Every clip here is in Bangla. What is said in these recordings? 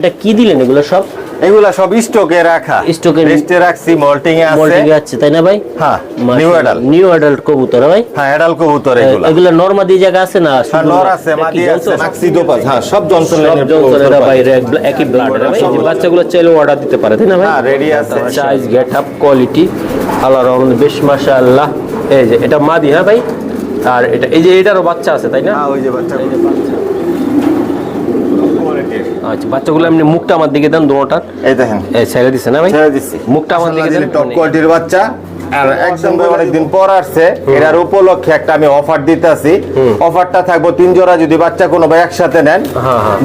এটা কি দিলেন এগুলো সব? এগুলা সব স্টকে রাখা, স্টকে রেস্টে রাখছি, মল্টিং এ আছে। মল্টিং এ আছে তাই না ভাই? হ্যাঁ, নিউ অ্যাডাল্ট কবুতর ভাই। হ্যাঁ, অ্যাডাল্ট কবুতর এগুলা। এগুলা নরমাদি জায়গা আছে না? হ্যাঁ, নর আছে, মাদি আছে, ম্যাক্সিডো পাস। হ্যাঁ, সব জনসন লাইনের কবুতর ভাই, একই ব্লাডের ভাই। এই বাচ্চাগুলো চাইলে অর্ডার দিতে পারে তাই না ভাই? হ্যাঁ, রেডি আছে। সাইজ, গেট আপ, কোয়ালিটি আল্লাহর রহমতে বেশ মাশাআল্লাহ। এই যে এটা মাদি, হ্যাঁ ভাই। আর এটা এই যে এটারও বাচ্চা আছে তাই না? হ্যাঁ, ওই যে বাচ্চা। আচ্ছা, বাচ্চাগুলো এমনি মুখটা আমার দিকে দেন দুটোটার। এই দেখেন, এই ছেড়ে দিছে না ভাই? ছেড়ে দিছি। মুখটা আমার দিকে দেন। টপ কোয়ালিটির বাচ্চা আর একদম অনেকদিন পর আসছে। এর উপলক্ষে একটা আমি অফার দিতেছি। অফারটা থাকবো 3 জোড়া যদি বাচ্চা কোনো ভাই একসাথে নেন,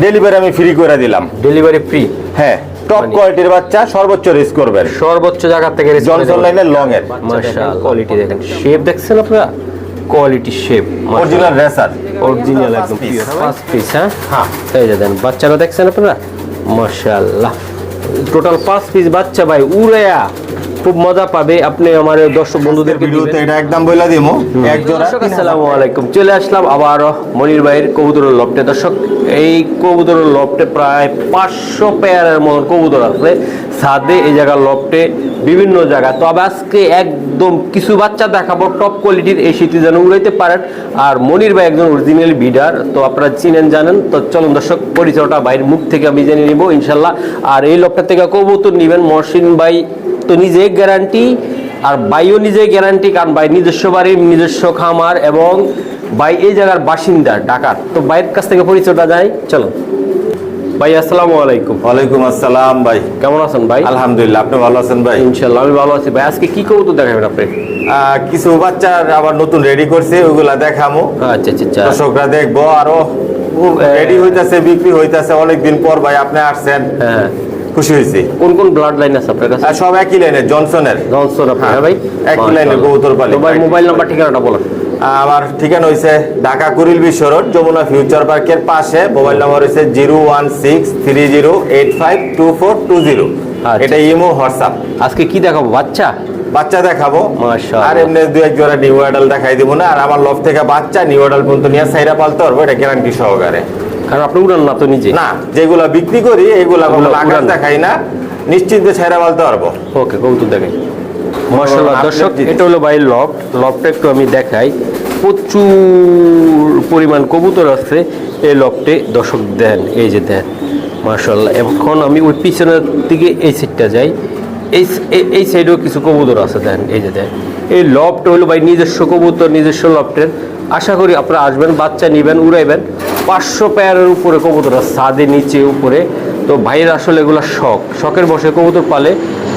ডেলিভারি আমি ফ্রি করে দিলাম। Delivery free? হ্যাঁ, টপ কোয়ালিটির বাচ্চা, সর্বোচ্চ রিস্ক করবেন, সর্বোচ্চ জায়গা থেকে জনসন লাইনের লং এর। মাশাআল্লাহ, কোয়ালিটি দেখেন, শেপ দেখছেন আপনারা? Quality shape original racer, original একদম ফার্স্ট পিস। হ্যাঁ, এই যে দেন বাচ্চারা দেখছেন আপনারা, মাশাআল্লাহ। টোটাল 5 পিস বাচ্চা ভাই, উড়ায়া খুব মজা পাবে। আপনি আমার দর্শক বন্ধুদের ভিডিওতে এটা একদম বইলা দিমু। এক জোড়া। আসসালামু আলাইকুম, চলে আসলাম আবার মনির ভাইয়ের কবুতরের লফটে। দর্শক, এই কবুতরের লফটে প্রায় 500 পেয়ারের মতো কবুতর আছে ছাদে, এই জায়গার লফটে বিভিন্ন জায়গা। তবে আজকে একদম কিছু বাচ্চা দেখাবো টপ কোয়ালিটির, এই শীতে যেন উড়াইতে পারেন। আর মনির ভাই একজন অরিজিনাল বিডার, তো আপনারা চিনেন জানেন। তো চলুন দর্শক, পরিচয়টা ভাইয়ের মুখ থেকে আমি জেনে নিব ইনশাল্লাহ। আর এই লফটা থেকে কবুতর নেবেন মহসিন ভাই তো নিজে গ্যারান্টি, আর ভাইও নিজে গ্যারান্টি, কারণ ভাই নিজস্ব বাড়ি, নিজস্ব খামার, এবং ভাই এই জায়গার বাসিন্দা ঢাকার। তো ভাইয়ের কাছ থেকে পরিচয়টা যাই, চলো ভাই। আসসালামু আলাইকুম। ওয়ালাইকুম আসসালাম ভাই, কেমন আছেন ভাই? আলহামদুলিল্লাহ, আপনি ভালো আছেন ভাই? ইনশাআল্লাহ আমি ভালো আছি ভাই। আজকে কি কবুতর দেখাবেন আপনি? কিছু বাচ্চার আবার নতুন রেডি করছে, ওইগুলা দেখামু। আচ্ছা আচ্ছা, দর্শকরা দেখবো। আরো রেডি হইতাছে, বিক্রি হইতাছে। অনেকদিন পর ভাই আপনি আসছেন, হ্যাঁ খুশি হয়েছি। কোন কোন ব্লাড লাইন আছে আপনার কাছে? সব একই লাইনের, জনসনের। জনসন আপনার? হ্যাঁ ভাই, একই লাইনের কবুতর পালি। তো ভাই মোবাইল নাম্বার ঠিকানাটা বলেন। আমার ঠিকানা হইছে ঢাকা কুড়িল বিশ্ব রোড, যমুনা ফিউচার পার্কের পাশে। মোবাইল নাম্বার হইছে 01630824220। এটা ইমো, হোয়াটসঅ্যাপ। আজকে কি দেখাবো? বাচ্চা বাচ্চা দেখাবো, মাশাআল্লাহ। আর এমনি 2-1 জোড়া নিউ অ্যাডাল্ট দেখাই দিব না। আর আমার লফ থেকে বাচ্চা নিউ অ্যাডাল্ট পর্যন্ত নিয়ে সাইরা পালতে পারবো, এটা গ্যারান্টি সহকারে। কারণ আপনি উড়ান না তো নিজে? না, যেগুলা বিক্রি করি এগুলা আকাশ দেখাই না, নিশ্চিন্তে সাইরা পালতে পারবো। ওকে, কবুতর দেখাই। মাশাআল্লাহ দর্শক, এটা হলো ভাই লফট। লফটটা একটু আমি দেখাই, প্রচুর পরিমাণ কবুতর আছে এই লফটে। দর্শক দেন, এই যে দেন, মাশাআল্লাহ। এখন আমি ওই পিছনের দিকে এই সাইডটা যাই, এই সাইডেও কিছু কবুতর আছে দেন, এই যে দেন। এই লফট হলো ভাই নিজস্ব কবুতর, নিজস্ব লফটের। আশা করি আপনারা আসবেন, বাচ্চা নেবেন, উড়াইবেন। 500 পেয়ারের উপরে কবুতর আছে ছাদে, নিচে, উপরে। তো ভাইয়ের আসলে এগুলো শখের বসে কবুতর পালে।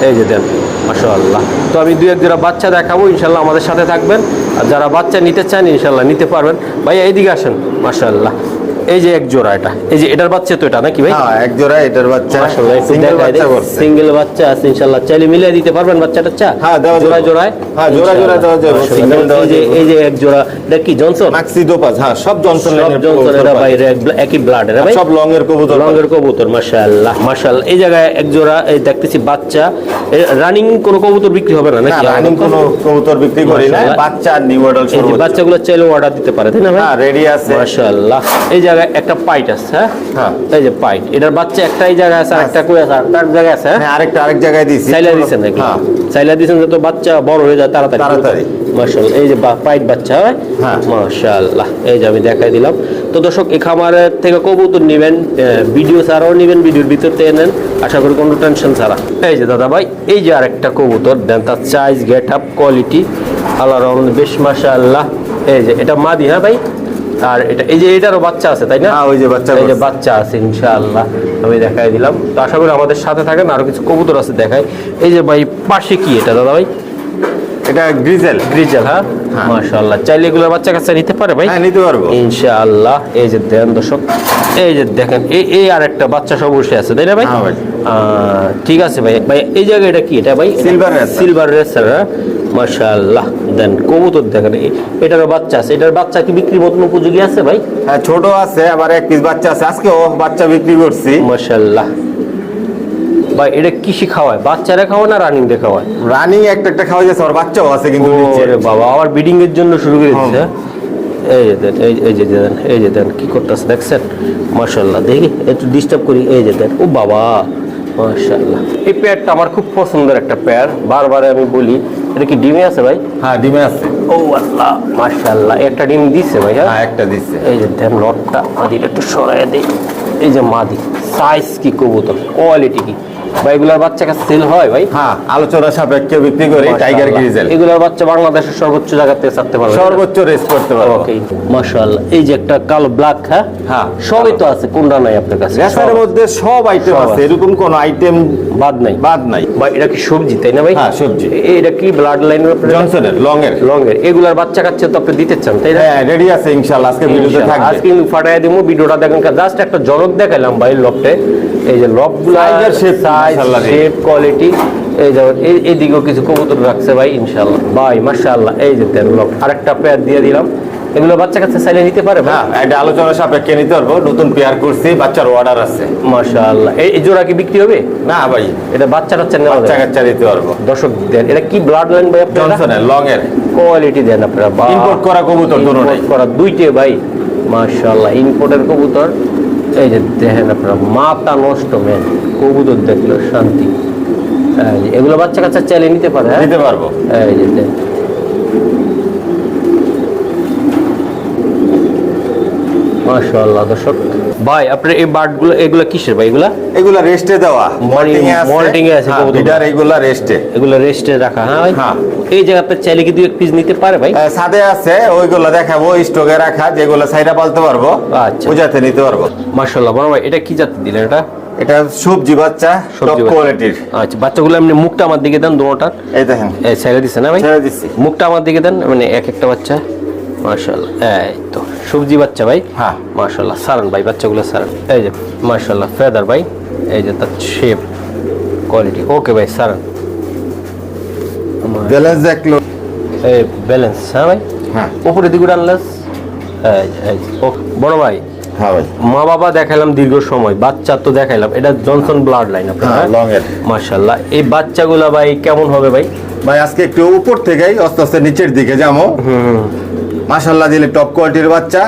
এই যে দেন, মাশাআল্লাহ। তো আমি 2-1 জোড়া বাচ্চা দেখাবো, ইনশাল্লাহ আমাদের সাথে থাকবেন। আর যারা বাচ্চা নিতে চান ইনশাল্লাহ নিতে পারবেন। ভাইয়া এইদিকে আসেন, মাশাআল্লাহ। এই যে এক জোড়া, এটা এই যে এটার বাচ্চা তো, এটা নাকি ভাই? হ্যাঁ, এক জোড়া এটার বাচ্চা। মাশাআল্লাহ, সিঙ্গেল বাচ্চা আছে ইনশাআল্লাহ। চাইলে মিলিয়ে দিতে পারবেন বাচ্চাটা? হ্যাঁ, দেওয়া জোড়া জোড়ায়। হ্যাঁ, জোড়া জোড়া দেওয়া যাবে, সিঙ্গেল দেওয়া যাবে। এই যে এক জোড়া, এটা কি জনসন? ম্যাক্সিডো পাস। হ্যাঁ, সব জনসন লাইনের জনসন, এরা ভাই একই ব্লাডের ভাই, সব লং এর কবুতর। লং এর কবুতর, মাশাআল্লাহ মাশাআল্লাহ। এই জায়গায় এক জোড়া এই দেখতেছি বাচ্চা। রানিং কোন কবুতর বিক্রি হবে না নাকি? রানিং কোন কবুতর বিক্রি করি না, বাচ্চা নিউ অ্যাডাল্ট সর্বোচ্চ। এই বাচ্চাগুলো চাইলে অর্ডার দিতে পারে তাই না ভাই? হ্যাঁ, রেডি আছে, মাশাআল্লাহ। এই জায়গায় একটা পাইট আছে। হ্যাঁ, এই যে পাইট, এটার বাচ্চা একটা এই জায়গায় আছে, আরেকটা কই আছে? আরেকটা জায়গায় আছে। হ্যাঁ, আরেক জায়গায় দিছি। চাইলা দিছেন নাকি? হ্যাঁ, চাইলা দিছেন যত বাচ্চা বড় হয়ে যায় তাড়াতাড়ি। মাশাআল্লাহ, এই যে পাইট বাচ্চা। হ্যাঁ, মাশাআল্লাহ। এই যে আমি দেখাই দিলাম। তো দর্শক, এই খামারের থেকে কবুতর নেবেন, ভিডিও ছাড়াও নেবেন, ভিডিওর ভিতর থেকে নেন, আশা করি কোনো টেনশন ছাড়া। এই যে দাদা ভাই, এই যে আরেকটা কবুতর দেন, তার সাইজ, গেট আপ, কোয়ালিটি আল্লাহর রহমতে বেশ মাশাআল্লাহ। এই যে এটা মাদি, হ্যাঁ ভাই। আর এটা এই যে এটারও বাচ্চা আছে তাই না? ওই যে বাচ্চা, এই যে বাচ্চা আছে ইনশাআল্লাহ, আমি দেখাই দিলাম। তো আশা করি আমাদের সাথে থাকেন। আরো কিছু কবুতর আছে দেখাই। এই যে ভাই পাশে কি এটা দাদা ভাই? এটা গ্রিজেল। হ্যাঁ, মাশাআল্লাহ। চাইলে এগুলো বাচ্চা কাচ্চা নিতে পারে ভাই? হ্যাঁ, নিতে পারবো ইনশাআল্লাহ। এই যে দেন দর্শক, এই যে দেখেন, এই আরেকটা বাচ্চা সব বসে আছে তাই না ভাই? হ্যাঁ ভাই, ঠিক আছে ভাই। ভাই এই জায়গায় এটা কি? এটা ভাই সিলভার রেসার। মাশাআল্লাহ। দেন কবুতর দেখেন, এটারও বাচ্চা আছে। এটার বাচ্চা কি বিক্রির মতন উপযোগী আছে ভাই? হ্যাঁ, ছোট আছে, আবার এক পিস বাচ্চা আছে। আজকে বাচ্চা বিক্রি করছি। মাশাআল্লাহ। ভাই এটা কিসি খাওয়ায়? বাচ্চারা খাওয়ায় না রানিং দিয়ে খাওয়ায়? রানিং একটা খাওয়া যাচ্ছে, আর বাচ্চাও আছে কিন্তু নিচে। বাবা, আবার ব্রিডিং এর জন্য শুরু করে দিচ্ছে। এই যে দেন, এই যে দেন, এই যে দেন কি করতেছে দেখছেন, মাশাআল্লাহ। দেখি একটু ডিস্টার্ব করি, এই যে দেন, ও বাবা মাশাআল্লাহ। এই পেয়ারটা আমার খুব পছন্দের একটা পেয়ার, বারবার আমি বলি। এটা কি ডিমে আছে ভাই? হ্যাঁ, ডিমে আছে। ও আল্লাহ মাশাআল্লাহ, একটা ডিম দিচ্ছে ভাই। হ্যাঁ, একটা দিচ্ছে। এই যে দেন লটটা, মাদিটা একটু সরাই দেই। এই যে মাদি, সাইজ কি, কবুতর কোয়ালিটি কি ভাই, এগুলার বাচ্চা কাছে সেল হয় ভাই? হ্যাঁ, আলোচনা সাপেক্ষে বিক্রি করি টাইগার গ্রিজেল। এগুলার বাচ্চা বাংলাদেশের সর্বোচ্চ জায়গা থেকে ছাড়তে পারবে, সর্বোচ্চ রেস করতে পারবো। ওকে মাশাআল্লাহ। এই যে একটা কালো ব্ল্যাক, হ্যাঁ হ্যাঁ, সবই তো আছে, কোনটা নাই আপনার কাছে? রেসারের মধ্যে সব আইটেম সব আছে, আছে। এরকম কোন আইটেম বাদ নাই ভাই। এটা কি সবজি তাই না ভাই? হ্যাঁ, সবজি। এটা কি ব্লাড লাইনের জনসনের লং এর। এগুলার বাচ্চা কাচ্চা তো আপনি দিতে চান তাই না? হ্যাঁ, রেডি আছে ইনশাআল্লাহ, আজকে ভিডিওতে ইনশাআল্লাহ। থাকবে। আজকে কিন্তু ফাটায় দিমু, ভিডিওটা দেখেন। জাস্ট একটা ঝলক দেখাইলাম ভাই লফটে। এই যে লফগুলা, Tiger shape, সাইজ, মাশাআল্লাহ। Shape, quality. এই যেমন এইদিকেও কিছু কবুতর রাখছে ভাই ইনশাআল্লাহ ভাই মাশাআল্লাহ। এই যে দেন লফট, আরেকটা পেয়ার দিয়ে দিলাম। এগুলো বাচ্চা কাছে চাইলে নিতে পারে ভাই? হ্যাঁ, এটা আলোচনা সাপেক্ষে নিতে পারবো। নতুন পেয়ার করছি, বাচ্চার অর্ডার আছে। মাশাআল্লাহ। এই জোড়া কি বিক্রি হবে? না ভাই, এটা বাচ্চা টাচ্চা নেওয়া বাচ্চা যাবে? কাচ্চা দিতে পারবো। দর্শক দেন, এটা কি ব্লাড লাইন ভাই আপনারা? জনসনের লং এর কোয়ালিটি দেন আপনারা। ইম্পোর্ট করা কবুতর দুটোই। ইম্পোর্ট করা দুইটে ভাই মাশাআল্লাহ, ইম্পোর্টের কবুতর। এই যে দেখেন আপনারা, মাথা নষ্ট মেন কবুতর দেখলো শান্তি। এই যে এগুলো বাচ্চা কাচ্চা চাইলে নিতে পারে, হ্যাঁ দিতে পারবো। এই যে দেন মাশাআল্লাহ। দর্শক ভাই আপনার এই বার্ডগুলো, এগুলো কিসের ভাই? এগুলা রেস্টে দেওয়া, molting এ আছে কবুতর। এটার এগুলা রেস্টে। এগুলো রেস্টে রাখা, হ্যাঁ ভাই। হ্যাঁ। এই জায়গা আপনার চাইলে কি 2-1 পিস নিতে পারে ভাই? সাদে আছে, ওইগুলা দেখাবো স্টকে রাখা, যেগুলো সাইডা পালতে পারবো, আচ্ছা। বুঝাতে নিতে পারবো। মাশাআল্লাহ বড় ভাই, এটা কি জাতি দিলেন এটা? এটা সবজি বাচ্চা, টপ সবজি বাচ্চা। কোয়ালিটির। আচ্ছা, বাচ্চাগুলো এমনি মুখটা আমার দিকে দেন, দুটোটার। এই দেখেন, এই ছেড়ে দিছে না ভাই? ছেড়ে দিচ্ছি। মুখটা আমার দিকে দেন, মানে এক একটা বাচ্চা। মাশাআল্লাহ, এই তো সবজি বাচ্চা ভাই। হ্যাঁ। মাশাআল্লাহ, সারান ভাই বাচ্চাগুলো সারান। এই যে মাশাআল্লাহ ফেদার ভাই, এই যে তার শেপ, কোয়ালিটি। ওকে ভাই সারান। ব্যালেন্স দেখলো। এই ব্যালেন্স, হ্যাঁ ভাই। হ্যাঁ। উপরে দিকে আনলেস। এই ও বড় ভাই, হ্যাঁ ভাই, মা বাবা দেখাইলাম দীর্ঘ সময়, বাচ্চা তো দেখাইলাম। এটা জনসন ব্লাড লাইন আপনার, হ্যাঁ, লং এর। মাশাআল্লাহ। এই বাচ্চাগুলা ভাই কেমন হবে ভাই? ভাই আজকে একটু উপর থেকেই আস্তে আস্তে নিচের দিকে যাবো। মাশাআল্লাহ দিলে টপ কোয়ালিটির বাচ্চা।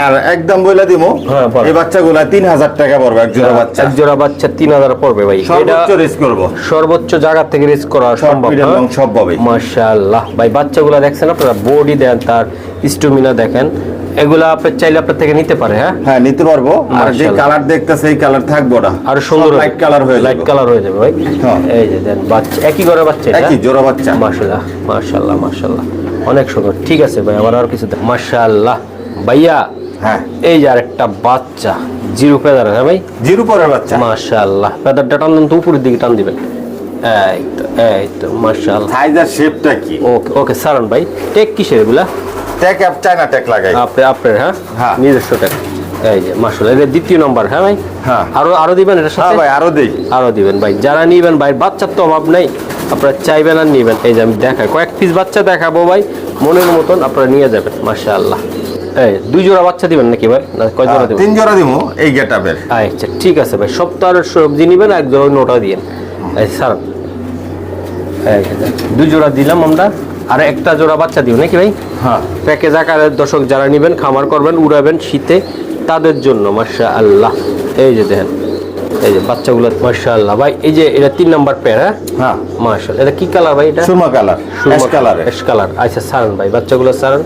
আর একদম বইলা দিমু, হ্যাঁ, বল। এই বাচ্চাগুলা 3000 টাকা পড়বে এক জোড়া বাচ্চা। এক জোড়া বাচ্চা 3000 পড়বে ভাই। সর্বোচ্চ রেস করবো, সর্বোচ্চ জায়গা থেকে রেস করা সম্ভব। এবং সব পাবে। মাশাআল্লাহ ভাই, বাচ্চাগুলা দেখছেন আপনারা, বডি দেন, তার স্ট্যামিনা দেখেন। এগুলা আপনি চাইলে আপনার থেকে নিতে পারে, হ্যাঁ হ্যাঁ, নিতে পারবো। আর যে মাশাআল্লাহ। কালার দেখতেছে এই কালার থাকবো না, আর সুন্দর লাইট কালার হয়ে লাইট যাবে। কালার হয়ে যাবে ভাই। হ্যাঁ। এই যে দেন বাচ্চা, একই করে বাচ্চা এটা? একই জোড়া বাচ্চা। মাশাআল্লাহ মাশাআল্লাহ মাশাআল্লাহ, অনেক সুন্দর। ঠিক আছে ভাই, আমার আর কিছু মাশাআল্লাহ ভাইয়া। হ্যাঁ, এই যে আরেকটা বাচ্চা, জিরো ফেদার, হ্যাঁ ভাই। জিরো পরের বাচ্চা। মাশাআল্লাহ, ফেদারটা টান দেন তো, উপরের দিকে টান দিবেন। এই তো মাশাআল্লাহ। সাইজ আর শেপটা কি? ওকে ওকে সারান ভাই। টেক কিসের এগুলা? ট্যাগ অ্যাপ চায়না ট্যাগ লাগাই। আপনার, হ্যাঁ হ্যাঁ। নিজস্ব টেক। এই যে মাশাআল্লাহ, এটা দ্বিতীয় নম্বর, হ্যাঁ ভাই। হ্যাঁ। আরো দিবেন এটার হ্যাঁ সাথে? ভাই, আরো দেই। আরো দিবেন ভাই, যারা নিবেন ভাই, বাচ্চার তো অভাব নেই, আপনারা চাইবেন আর নিবেন। এই যে আমি দেখাই, কয়েক পিস বাচ্চা দেখাবো ভাই, মনের মতন আপনারা নিয়ে যাবেন। মাশাআল্লাহ। এই 2 জোড়া বাচ্চা দিবেন নাকি ভাই, না কয় জোড়া দিবেন? 3 জোড়া দিমু এই গেটআপের। আচ্ছা ঠিক আছে ভাই, সপ্তাহের সবজি নিবেন, এক জোড়া নোটা দিয়েন। এই স্যার, 2 জোড়া দিলাম আমরা, আর একটা জোড়া বাচ্চা দিও নাকি ভাই? হ্যাঁ, প্যাকেজ আকারে দর্শক যারা নিবেন, খামার করবেন, উড়াবেন শীতে, তাদের জন্য। মাশাআল্লাহ। এই যে দেখেন, এই যে বাচ্চাগুলো মাশাআল্লাহ ভাই। এই যে এটা 3 নাম্বার পেয়ার, হ্যাঁ হ্যাঁ, মাশাআল্লাহ। এটা কি কালার ভাই? এটা Surma colour, ash colour. Ash colour. আচ্ছা সারান ভাই, বাচ্চাগুলো সারান।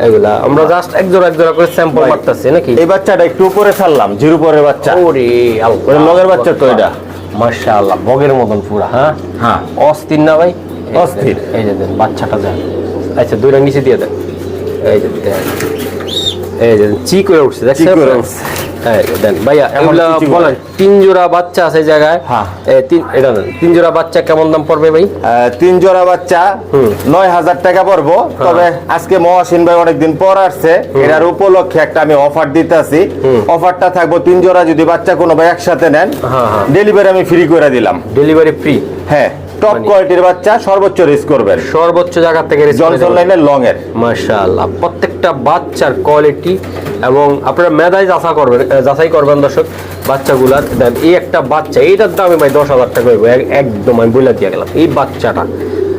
এগুলা আমরা জাস্ট এক জোড়া করে স্যাম্পল ভাই, মারতাছি নাকি? এই বাচ্চাটা একটু উপরে ছাড়লাম, জিরো পরের বাচ্চা। ওরে আল্লাহ, ওরে লগের বাচ্চা তো এটা। মাশাআল্লাহ, বগের মতন পুরা, হ্যাঁ হ্যাঁ, অস্থির না ভাই? অস্থির। এই যে দেন বাচ্চাটা দেন। আচ্ছা 2 টা নিচে দিয়ে দেন। এই যে দেন, এই যে চি করে উঠছে, দেখছেন? চি করে উঠছে। এই যে দেন ভাইয়া, এগুলা চি করে। বলেন 3 জোড়া বাচ্চা আছে এই জায়গায়। হ্যাঁ। এটা দেন, 3 জোড়া বাচ্চা কেমন দাম পড়বে ভাই? 3 জোড়া বাচ্চা 9000 টাকা পড়বো। তবে আজকে মহাসিন ভাই অনেকদিন পর আসছে, এটার উপলক্ষে একটা আমি অফার দিতেছি। অফারটা থাকবো 3 জোড়া যদি বাচ্চা কোনো ভাই একসাথে নেন, হ্যাঁ, হ্যাঁ। ডেলিভারি আমি ফ্রি করে দিলাম। Delivery free? হ্যাঁ, টপ কোয়ালিটির বাচ্চা, সর্বোচ্চ রেস করবেন, সর্বোচ্চ জায়গা থেকে জনসন লাইনের লং এর। মাশাআল্লাহ, প্রত্যেকটা বাচ্চার কোয়ালিটি এবং আপনারা মেধায় যাচাই করবেন দর্শক বাচ্চাগুলার। দেন এই একটা বাচ্চা, এইটার দামে ভাই 10,000 টাকা হইব একদম, আমি বলে দিয়ে গেলাম। এই বাচ্চাটা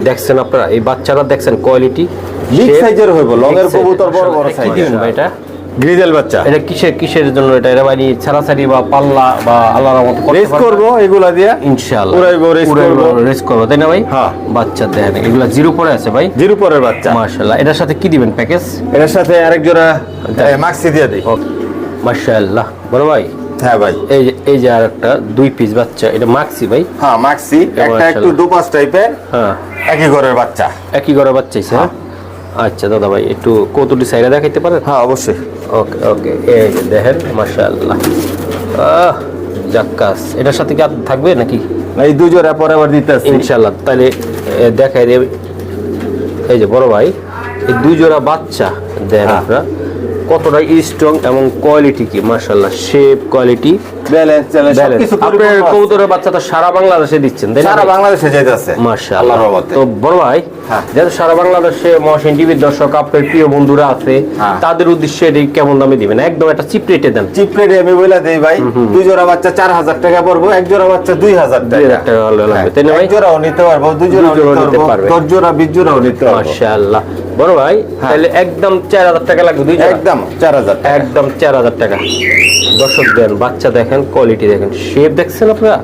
দেখছেন আপনারা, এই বাচ্চাটা দেখছেন কোয়ালিটি, বিগ সাইজের হইব, লংয়ের কবুতর বড় বড় কি সাইজের। দিবেন ভাই এটা? গ্রিজেল বাচ্চা। এটা কিসের জন্য এটা? এটা মানে ছাড়াছাড়ি বা পাল্লা বা আল্লাহর মতো রেস করব এগুলা দিয়া ইনশাআল্লাহ। উড়াইবো, রেস করব। রেস করব, তাই না ভাই? হ্যাঁ। বাচ্চা দেন, এগুলা জিরো পরে আছে ভাই। জিরো পরের বাচ্চা। মাশাআল্লাহ। এটার সাথে কি দিবেন প্যাকেজ? এর সাথে আরেক জোড়া মাক্সি দিয়ে দেই। ওকে মাশাআল্লাহ। বড় ভাই হ্যাঁ ভাই, এই যে আরেকটা 2 পিস বাচ্চা, এটা মাক্সি ভাই? হ্যাঁ মাক্সি, একটা একটু মাশাআল্লাহ। দুপাস টাইপের, হ্যাঁ একই ঘরের বাচ্চা। একই ঘরে বাচ্চা হইছে? হ্যাঁ। আচ্ছা দাদা ভাই, একটু কৌতুটি সাইডে দেখাইতে পারেন? হ্যাঁ অবশ্যই। ওকে ওকে, এই যে দেখেন মাশাআল্লাহ। জাক্কাস। এটার সাথে কি আর থাকবে নাকি? এই দুই জোড়া পরে আবার দিতেছি ইনশাআল্লাহ। তাহলে দেখাই দেব। এই যে বড় ভাই, এই 2 জোড়া বাচ্চা দেন আপনারা, কতটা স্ট্রং এবং কোয়ালিটি কি মাশাআল্লাহ, শেপ কোয়ালিটি ব্যালেন্স চ্যালেঞ্জ সবকিছু আপনার পরিপূর্ণ। কবুতরের বাচ্চা তো সারা বাংলাদেশে দিচ্ছেন, তাই না? সারা বাংলাদেশে যাইতেছে মাশাআল্লাহ। আল্লাহর রহমতে। তো বড় ভাই, হ্যাঁ। যেহেতু সারা বাংলাদেশে মহাশিন টিভির দর্শক আপনার প্রিয় বন্ধুরা আছে, হ্যাঁ। তাদের উদ্দেশ্যে এটি কেমন দামে দিবেন? একদম একটা চিপ রেটে দেন। চিপ রেটে আমি বলে দেই ভাই, দুই জোড়া বাচ্চা 4000 টাকা পড়বো, এক জোড়া বাচ্চা 2000 টাকা। 2000 টাকা হলে লাগবে, তাই না ভাই? এক জোড়াও নিতে পারবো, দুই জোড়াও নিতে পারবো, 10 জোড়া 20 জোড়াও নিতে পারবো। মাশাআল্লাহ। বড় ভাই, তাহলে একদম 4000 টাকা লাগবে দুই জোড়া? একদম 4000 টাকা। একদম 4000 টাকা। দর্শক দেন, বাচ্চা দেখেন, কোয়ালিটি দেখেন, শেপ দেখছেন আপনারা,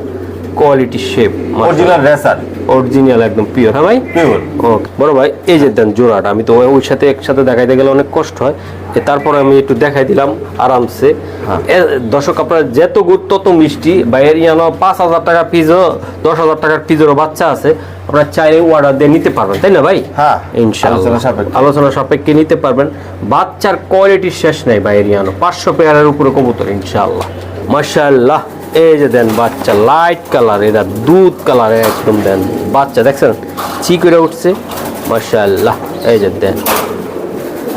quality shape original racer, original একদম পিওর। হ্যাঁ ভাই, পিওর। ওকে বড় ভাই, এই যে দেন জোড়াটা, আমি তো ওই সাথে একসাথে দেখাইতে গেলে অনেক কষ্ট হয়, তারপরে আমি একটু দেখাই দিলাম আরামসে। দর্শক আপনারা যত গুড় তত মিষ্টি, বাইরের ইয়ানো 5000 টাকা পিসও, 10,000 টাকার পিসেরও বাচ্চা আছে, আপনারা চাইলে অর্ডার দিয়ে নিতে পারবেন, তাই না ভাই? হ্যাঁ ইনশাআল্লাহ আলোচনা সাপেক্ষে। আলোচনা সাপেক্ষে নিতে পারবেন। বাচ্চার কোয়ালিটির শেষ নাই বাইরের ইয়ানো, 500 পেয়ারের উপরে কবুতর ইনশাআল্লাহ। মাশাআল্লাহ। এই যে দেন বাচ্চা, লাইট কালার, এটা দুধ কালারে একদম দেন বাচ্চা, দেখছেন চি করে উঠছে মাশাআল্লাহ। এই যে দেন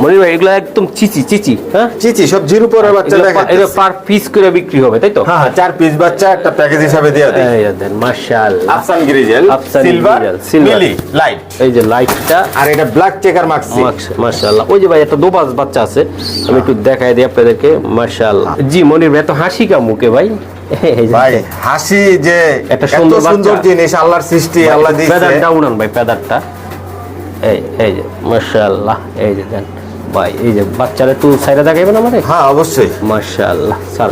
মনির ভাই, এগুলো একদম চিচি, হ্যাঁ চিচি সব জিরো পরের বাচ্চা দেখা এটা পার পিস করে বিক্রি হবে, তাই তো? হ্যাঁ 4 পিস বাচ্চা একটা প্যাকেজ হিসাবে দিয়ে দেই। এই যে দেন মাশাআল্লাহ। আফসান গ্রিজেল, আফসান সিলভার, গ্রিজেল, সিলভার। মিলি লাইট, এই যে লাইটটা, আর এটা ব্ল্যাক চেকার মাক্সি। মাশাআল্লাহ। ওই যে ভাই একটা দুপাস বাচ্চা আছে, আমি একটু দেখাই দিই আপনাদেরকে। মাশাআল্লাহ। জি মনির ভাই, এত হাসি কা মুখে ভাই? এই যে ভাই হাসি যে একটা এত সুন্দর সুন্দর বাচ্চা। জিনিস আল্লাহর সৃষ্টি, আল্লাহ দিয়েছে। পেদারটা উনান ভাই, পেদারটা। এই যে মাশাআল্লাহ। এই যে দেন ভাই, এই যে বাচ্চারা একটু সাইডে দেখাইবেন আমাদের? হ্যাঁ অবশ্যই। মাশাআল্লাহ। স্যার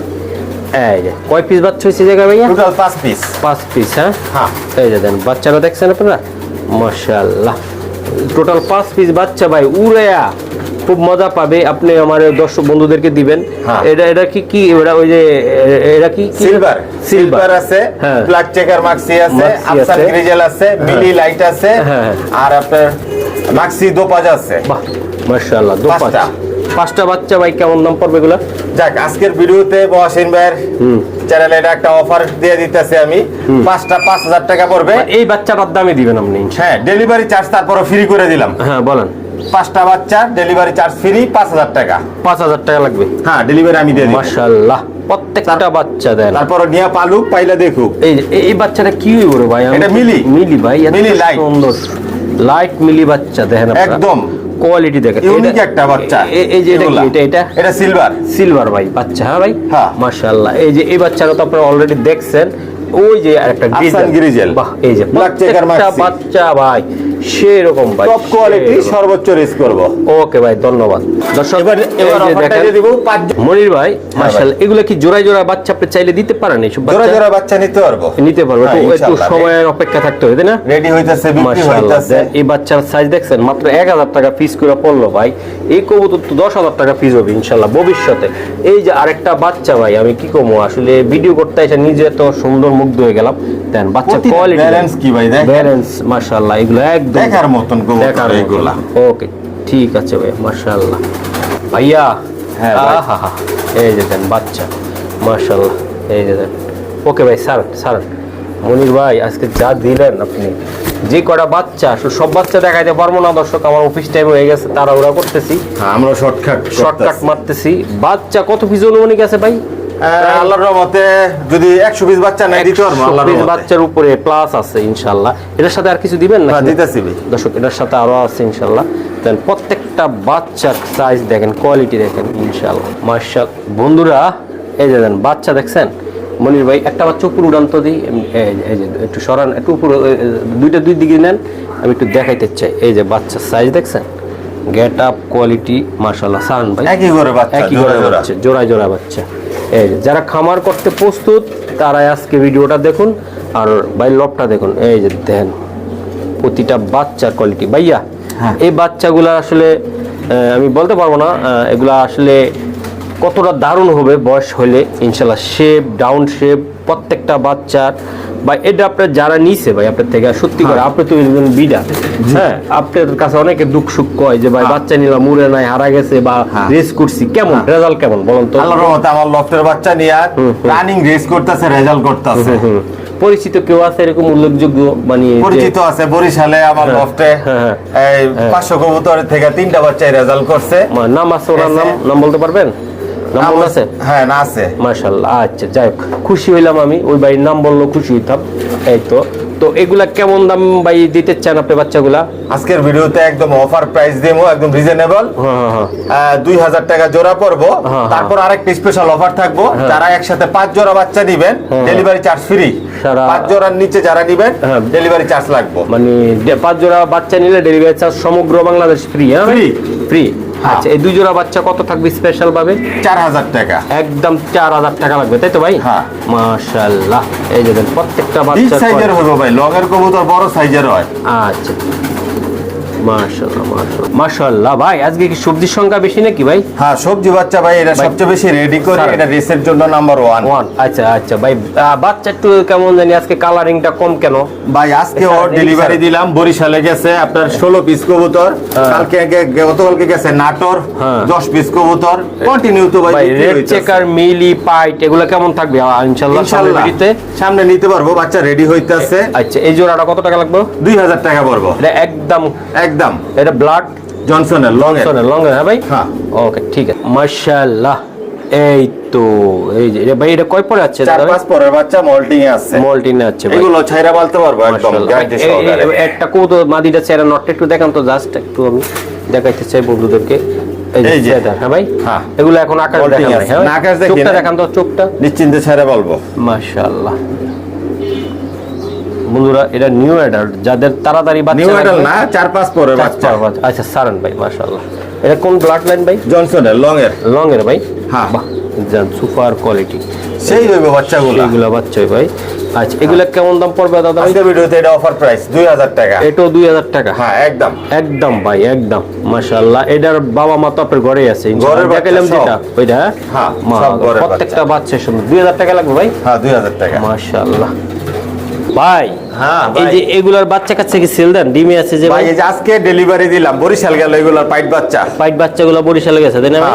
এই যে কয় পিস বাচ্চা হয়েছে জায়গা ভাইয়া? Total 5 piece. 5 পিস। হ্যাঁ হ্যাঁ। এই যে দেন বাচ্চারা দেখছেন আপনারা, মাশাআল্লাহ। টোটাল 5 পিস বাচ্চা ভাই, উড়ায়া খুব মজা পাবে। আপনি আমার দর্শক বন্ধুদেরকে দিবেন। হ্যাঁ। এটা কি এটা ওই যে এটা কি সিলভার, সিলভার আছে, হ্যাঁ। ব্ল্যাক চেকার মাক্সি আছে, মাক্সি আফসান আছে। গ্রিজেল আছে, মিলি লাইট আছে, হ্যাঁ। আর আপনার মাক্সি দোপাজ আছে। বাহ মাশাআল্লাহ। পাঁচটা। 5টা বাচ্চা ভাই, কেমন দাম পড়বে এগুলা? যাক, আজকের ভিডিওতে মহাসিন ভাইয়ের চ্যানেলে এটা একটা অফার দিয়ে দিতেছি আমি। 5টা 5000 টাকা পড়বে। এই বাচ্চাটার দামে দিবেন আপনি? হ্যাঁ, ডেলিভারি চার্জ তারপরে ফ্রি করে দিলাম। হ্যাঁ বলেন। 5টা বাচ্চা ডেলিভারি চার্জ ফ্রি, 5000 টাকা। 5000 টাকা লাগবে? হ্যাঁ, ডেলিভারি আমি দিয়ে দিই। মাশাআল্লাহ। প্রত্যেকটা বাচ্চা দেন। তারপরে নিয়ে পালুক, পাইলা দেখুক। এই বাচ্চাটা কি হইব রে ভাই? এটা মিলি। মিলি ভাই, এত মিলি লাইট। সুন্দর লাইট মিলি বাচ্চা দেখেন আপনারা, একদম কোয়ালিটি দেখেন, ইউনিক একটা বাচ্চা। এই যে এগুলা। এটা সিলভার। সিলভার ভাই বাচ্চা। হ্যাঁ ভাই, হ্যাঁ। মাশাআল্লাহ। এই যে এই বাচ্চাটা তো আপনারা অলরেডি দেখছেন। ওই যে আরেকটা আফসান গ্রিজেল। বাহ, এই যে ব্ল্যাক চেকার প্রত্যেকটা মাক্সি। বাচ্চা ভাই সেরকম ভাই, টপ কোয়ালিটি, সেরকম। সর্বোচ্চ রিস্ক করব। ওকে ভাই, ধন্যবাদ। দর্শক এবার এই যে অফারটা দেখেন, দিয়ে দিব 5 মনির ভাই মাশাআল্লাহ, এগুলা কি জোড়ায় জোড়ায় বাচ্চা আপনি চাইলে দিতে পারেন? এইসব জোড়া বাচ্চা জোড়া বাচ্চা নিতে পারবো। নিতে পারবো? হ্যাঁ, একটু ইনশাআল্লাহ। সময়ের অপেক্ষা থাকতে হবে, তাই না? রেডি হইতাছে, বিক্রি মাশাআল্লাহ। হইতাছে। এই বাচ্চার সাইজ দেখছেন, মাত্র 1000 টাকা পিস করে পড়লো ভাই। এই কবুতর তো 10000 টাকা পিস হবে ইনশাআল্লাহ ভবিষ্যতে। এই যে আরেকটা বাচ্চা ভাই, আমি কি কমো আসলে ভিডিও করতে এসে নিজে এত সুন্দর মুগ্ধ হয়ে গেলাম। দেন বাচ্চা কোয়ালিটি, ব্যালেন্স কি ভাই দেখ, ব্যালেন্স মাশাআল্লাহ, এগুলো একদম দেখার মতন কবুতর এগুলা। ওকে ঠিক আছে ভাই, মাশাআল্লাহ ভাইয়া। হ্যাঁ ভাই। আহা, এই যে দেন বাচ্চা, মাশাআল্লাহ। এই যে দেন। ওকে ভাই, স্যার মনির ভাই, আজকে যা দিলেন আপনি, যে কটা বাচ্চা, সব বাচ্চা দেখাইতে পারবো না দর্শক, আমার অফিস টাইম হয়ে গেছে, তাড়াহুড়া করতেছি, আমরা শর্টকাট মারতেছি। বাচ্চা কত পিস অনুমানিক আছে ভাই? আল্লাহর রহমতে যদি 100 পিস বাচ্চা নাই দিতে পারবো, আল্লাহর 120 রহমতে। বাচ্চার উপরে প্লাস আছে ইনশাআল্লাহ। এটার সাথে আর কিছু দিবেন না? হ্যাঁ, দিতেছি ভাই। দর্শক এটার সাথে আরো আছে ইনশাআল্লাহ। দেন প্রত্যেকটা বাচ্চার সাইজ দেখেন, কোয়ালিটি দেখেন ইনশাআল্লাহ মাশাআল্লাহ। বন্ধুরা এই যে দেন বাচ্চা দেখছেন, মনির ভাই একটা বাচ্চা উপর উড়ান তো দিই, এই যে একটু সরান, একটু উপর, দুই দিকে নেন, আমি একটু দেখাইতে চাই। এই যে বাচ্চার সাইজ দেখছেন, গেট আপ কোয়ালিটি মাশাআল্লাহ সান ভাই একই ঘরে বাচ্চা, একই জোড়া ঘরে জোড়া। বাচ্চা, জোড়ায় জোড়া বাচ্চা। এই যে যারা খামার করতে প্রস্তুত তারা আজকে ভিডিওটা দেখুন। আর ভাই লবটা দেখুন, এই যে দেখেন প্রতিটা বাচ্চার কোয়ালিটি ভাইয়া। এই বাচ্চাগুলো আসলে আমি বলতে পারবো না এগুলা আসলে কতটা দারুণ হবে বয়স হলে ইনশাল্লাহ। শেপ ডাউন শেপ প্রত্যেকটা বাচ্চার। ভাই এটা আপনার যারা নিছে ভাই আপনার থেকে সত্যি করে আপনি তো একজন বিডা, হ্যাঁ আপনার কাছে অনেকে দুঃখ সুখ কয় যে ভাই বাচ্চা নিলাম মুড়ে নাই হারা গেছে বা রেস করছি, কেমন রেজাল্ট কেমন বলুন তো? আল্লাহর রহমতে আমার লফটের বাচ্চা নিয়ে রানিং রেস করতেছে, রেজাল্ট করতেছে। পরিচিত কেউ আছে এরকম উল্লেখযোগ্য মানে পরিচিত আছে বরিশালে আমার লফটে এই 500 কবুতরের থেকে 3টা বাচ্চাই রেজাল্ট করছে। নাম আছে ওনার নাম বলতে পারবেন? নাম মনে আছে? হ্যাঁ না আছে মাশাআল্লাহ। আচ্ছা যাই হোক, খুশি হইলাম আমি, ওই ভাইয়ের নাম বললো খুশি হইতাম। এই তো তো এগুলা কেমন দাম ভাই দিতে চান আপনি বাচ্চাগুলা? আজকের ভিডিওতে একদম অফার প্রাইস দেবো, একদম রিজনেবল। 2000 টাকা জোড়া পড়বো। তারপর আরেকটা স্পেশাল অফার থাকবো, যারা একসাথে 5 জোড়া বাচ্চা দিবেন ডেলিভারি চার্জ ফ্রি। 5 জোড়ার নিচে যারা নিবেন ডেলিভারি চার্জ লাগবে। মানে 5 জোড়া বাচ্চা নিলে ডেলিভারি চার্জ সমগ্র বাংলাদেশ ফ্রি। হ্যাঁ ফ্রি ফ্রি। আচ্ছা এই 2 জোড়া বাচ্চা কত থাকবে স্পেশাল ভাবে? 4000 টাকা। একদম 4000 টাকা লাগবে, তাই তো ভাই? হ্যাঁ মাশাআল্লাহ। এই যে দেখেন প্রত্যেকটা বিগ বাচ্চা সাইজের হবে ভাই, লগের কবুতর বড় সাইজের হয়। আচ্ছা মাশাআল্লাহ মাশাআল্লাহ মাশাআল্লাহ। ভাই আজকে কি সবজির সংখ্যা বেশি নাকি ভাই? হ্যাঁ সবজি বাচ্চা ভাই, এটা সবচেয়ে বেশি রেডি করে, এটা রেসের জন্য নাম্বার 1। আচ্ছা আচ্ছা ভাই, বাচ্চা একটু কেমন জানি আজকে কালারিংটা কম কেন ভাই? আজকে ওর ডেলিভারি দিলাম, বরিশালে গেছে আপনার 16 পিস কবুতর, কালকে গতকালকে গেছে নাটোর 10 পিস কবুতর। কন্টিনিউ তো ভাই রেড চেকার মিলি পাইট এগুলো কেমন থাকবে ইনশাআল্লাহ? সামনে নিতে পারবো, বাচ্চা রেডি হইতাছে। আচ্ছা এই জোড়াটা কত টাকা লাগবে? 2000 টাকা পড়বো। এটা একদম এটা ব্লাড জনসনের লং এর। হ্যাঁ ভাই, হ্যাঁ ওকে ঠিক আছে মাশাআল্লাহ। এই তো এই যে ভাই এটা কয় পরে আছে? 4-5 পরের বাচ্চা মল্টিং এ আছে। মল্টিং এ আছে ভাই, এগুলো ছাইরা বলতে পারবো একদম গ্যারান্টি সহকারে। একটা কত মাদিটা চেরা নটটা একটু দেখান তো, জাস্ট একটু আমি দেখাইতে চাই বন্ধুদেরকে। এই যে হ্যাঁ ভাই, হ্যাঁ এগুলো এখন আকাশ দেখান ভাই। হ্যাঁ আকাশ দেখি চোখটা দেখান তো, চোখটা নিশ্চিন্তে ছাইরা বলবো। মাশাআল্লাহ বন্ধুরা, এটা নিউ অ্যাডাল্ট যাদের তাড়াতাড়ি বাচ্চা নিউ অ্যাডাল্ট না, 4-5 পরের বাচ্চা। আচ্ছা সারান ভাই মাশাআল্লাহ। এটা কোন ব্লাড লাইন ভাই? জনসনের লং এর ভাই। হ্যাঁ বাহ, জান সুপার কোয়ালিটি সেই হইবে বাচ্চাগুলো। এগুলা বাচ্চাই ভাই। আচ্ছা এগুলা কেমন দাম পড়বে দাদা ভাই? আজকের ভিডিওতে এটা অফার প্রাইস 2000 টাকা। এটাও 2000 টাকা? হ্যাঁ একদম একদম ভাই একদম মাশাআল্লাহ। এটার বাবা মা তো আপনার ঘরেই আছে ঘরের দেখাইলাম যেটা ওইটা। হ্যাঁ প্রত্যেকটা বাচ্চা সুন্দর। 2000 টাকা লাগবে ভাই? হ্যাঁ 2000 টাকা। মাশাআল্লাহ ভাই। হ্যাঁ এই যে এগুলার বাচ্চা কাচ্চা কি সেল দেন? ডিমে আছে যে ভাই, এই যে আজকে ডেলিভারি দিলাম, বরিশাল গেল এগুলোর পাইট বাচ্চা। পাইট বাচ্চাগুলো বরিশালে গেছে দেন ভাই?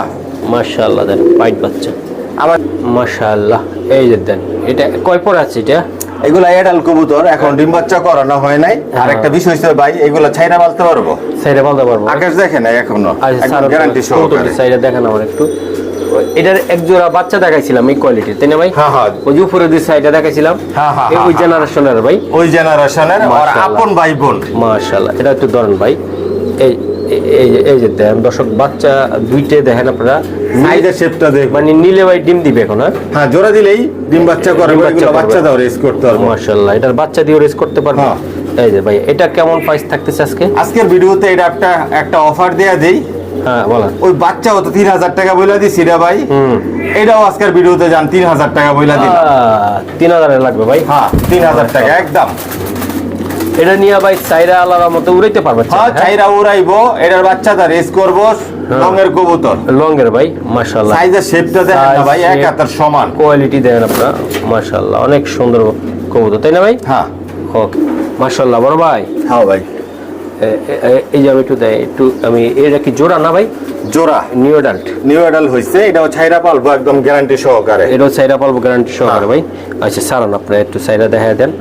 মাশাআল্লাহ দেন পাইট বাচ্চা আবার মাশাআল্লাহ। এই যে দেন এটা কয় পর আছে? এটা এগুলা এডাল কবুতর, এখন ডিম বাচ্চা করানো হয় নাই। আর একটা বিষয় হচ্ছে ভাই, এগুলা ছাইরা বলতে পারবো, সাইডে বলতে পারবো। আকাশ দেখে না এখনো, একদম গ্যারান্টি সহকারে সহকারে। সাইডে দেখেন আমার একটু। এটার এক জোড়া বাচ্চা দেখাইছিলাম এই কোয়ালিটি, তাই না ভাই? হ্যাঁ হ্যাঁ ওই যে উপরে দুই সাইডে দেখাইছিলাম। হ্যাঁ হ্যাঁ ওই জেনারেশনের ভাই, ওই জেনারেশনের আর আপন ভাই বোন। মাশাআল্লাহ। এটা একটু ধরেন ভাই। এই এই যে দেখেন দর্শক, বাচ্চা দুইটে দেখেন আপনারা, সাইজের শেপটা দেখ, মানে নিলে ভাই ডিম দিবে এখন। হ্যাঁ জোড়া দিলেই ডিম বাচ্চা করে, এগুলো বাচ্চা দাও রেস করতে পারবো। মাশাআল্লাহ, এটার বাচ্চা দিয়ে রেস করতে পারবো। এই যে ভাই এটা কেমন প্রাইস থাকতেছে আজকে? আজকের ভিডিওতে এটা একটা অফার দেয়া দেই। হ্যাঁ বলেন। ওই বাচ্চাও তো 3000 টাকা বইলা দিছি রে ভাই। এটাও আজকের ভিডিওতে যান 3000 টাকা বইলা দিন। 3000 এর লাগবে ভাই? হ্যাঁ 3000 টাকা একদম। এটা নিয়ে ভাই চাইরা আলাদার মতো উড়াইতে পারবে? হ্যাঁ চাইরা উড়াইবো, এটার বাচ্চাটা রেস করবো। লংয়ের কবুতর, লংয়ের ভাই মাশাআল্লাহ। সাইজের শেপটা দেখেন না ভাই, এক হাতের সমান। কোয়ালিটি দেখেন আপনারা মাশাআল্লাহ, অনেক সুন্দর কবুতর, তাই না ভাই? হ্যাঁ ওকে মাশাআল্লাহ বড় ভাই। হ্যাঁ ভাই, এই যে আমি একটু দেয় একটু আমি, এটা কি জোড়া না ভাই? জোড়া নিউ অ্যাডাল্ট হইছে, এটাও ছাইরা পালবো একদম গ্যারান্টি সহকারে। এটাও চাইরা পালবো গ্যারান্টি সহকারে ভাই। আচ্ছা সারান আপনারা একটু চাইরা দেখা দেন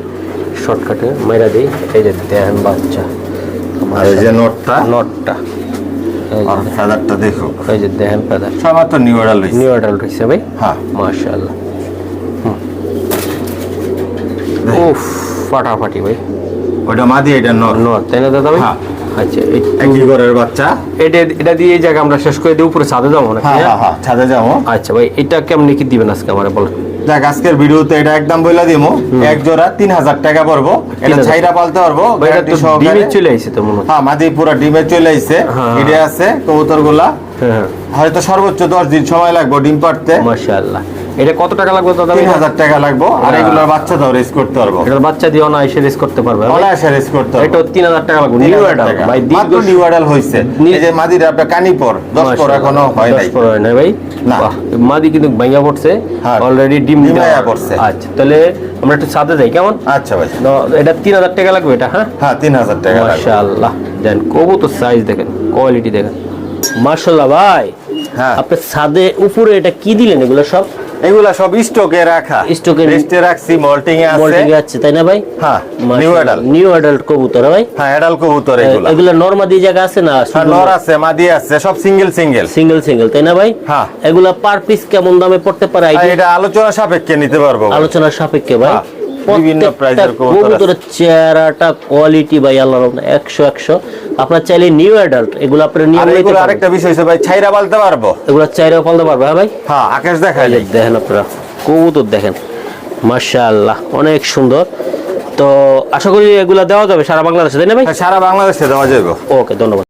শর্টকাটে মাইরা দিই। এই যে দেখেন বাচ্চা, এই যে নটটা আর ফেদারটা দেখো, এই যে দেখেন ফেদার সবার তো নিউ অ্যাডাল্ট হইছে ভাই। হ্যাঁ মাশাআল্লাহ। উফ ফাটাফাটি ভাই। ওটা মাদি, এটা নর, তাই না দাদা ভাই? আচ্ছা একই ঘরের বাচ্চা। এটা দিয়ে এই জায়গা আমরা শেষ করে দিই, উপরে ছাদে যাবো নাকি? হ্যাঁ ছাদে যাবো। আচ্ছা ভাই এটা কেমনি কি দিবেন আজকে আমারে বলেন? দেখ আজকের ভিডিওতে এটা একদম বইলা দিমু, এক জোড়া 3000 টাকা পড়বো। এটা 3000 ছাইরা পালতে পারবো, এটা গ্যারান্টি তো সহকারে। ডিমে চলে আইছে তো মনে হয়। হ্যাঁ, মাদি পুরো ডিমে চলে আইছে। হ্যাঁ। এটা আছে কবুতরগুলা, হ্যাঁ হয়তো সর্বোচ্চ 10 দিন সময় লাগবে ডিম পাড়তে। মাশাআল্লাহ। এটা কত টাকা লাগবে দাদা? 3000 টাকা লাগবে। আর হ্যাঁ। এগুলোর বাচ্চা দাও রেস করতে পারবো, এটার বাচ্চা দিও না এসে রেস করতে পারবে ভাই? অনায়াসে রেস করতে পারবো। এটা 3000 টাকা লাগবে। নিউ 3000 অ্যাডাল্ট টাকা। ভাই, মাত্র নিউ অ্যাডাল্ট হইছে। এই যে মাদির আপনার কানি পর 10 পর এখনো হয় নাই। 10 পর হয় নাই ভাই। না। বাহ, মাদি কিন্তু ভাঙা পড়ছে হ্যাঁ। অলরেডি, ডিম ডিম দেওয়া ভাইয়া পড়ছে। আচ্ছা তাহলে আমরা একটু সাথে যাই কেমন? আচ্ছা ভাই। তো এটা 3000 টাকা লাগবে এটা? হ্যাঁ হ্যাঁ, 3000 টাকা লাগবে। মাশাআল্লাহ। দেন কবুতর সাইজ দেখেন, কোয়ালিটি দেখেন, মাশাআল্লাহ ভাই। হ্যাঁ, আপনি ছাদে উপরে এটা কি দিলেন? এগুলো সব এগুলা সব স্টকে রাখা, স্টকে রেস্টে রাখছি, মল্টিং এ আছে। মোল্টিং আছে তাই না ভাই? হ্যাঁ, নিউ অ্যাডাল্ট। নিউ অ্যাডাল্ট কবুতর ভাই। হ্যাঁ, অ্যাডাল্ট কবুতর এগুলা। এগুলো নরমাদি জায়গা আছে না? হ্যাঁ, নর আছে, মাদি আছে, সব সিঙ্গেল সিঙ্গেল। সিঙ্গেল সিঙ্গেল তাই না ভাই? হ্যাঁ। এগুলা পার পিস কেমন দামে পড়তে পারে আর আইডিয়া? এটা আলোচনা সাপেক্ষে নিতে পারবো। আলোচনার সাপেক্ষে ভাই। হ্যাঁ, বিভিন্ন প্রাইজের কবুতর আছে। কবুতরের চেহারাটা, কোয়ালিটি ভাই আল্লাহর রহমতে 100 আপনার চাইলে নিউ অ্যাডাল্ট এগুলো আপনার নিয়ম আর নিতে এগুলো পারবেন। আরেকটা বিষয় হচ্ছে ভাই, ছাইরা পালতে পারবো। এগুলো চাইলেও পালতে পারবে। হ্যাঁ ভাই। হ্যাঁ, আকাশ দেখাই এই যে দেখেন আপনারা কবুতর দেখেন, মাশাআল্লাহ অনেক সুন্দর। তো আশা করি এগুলা দেওয়া যাবে সারা বাংলাদেশে তাই না ভাই? সারা বাংলাদেশে দেওয়া যাবে। ওকে, ধন্যবাদ।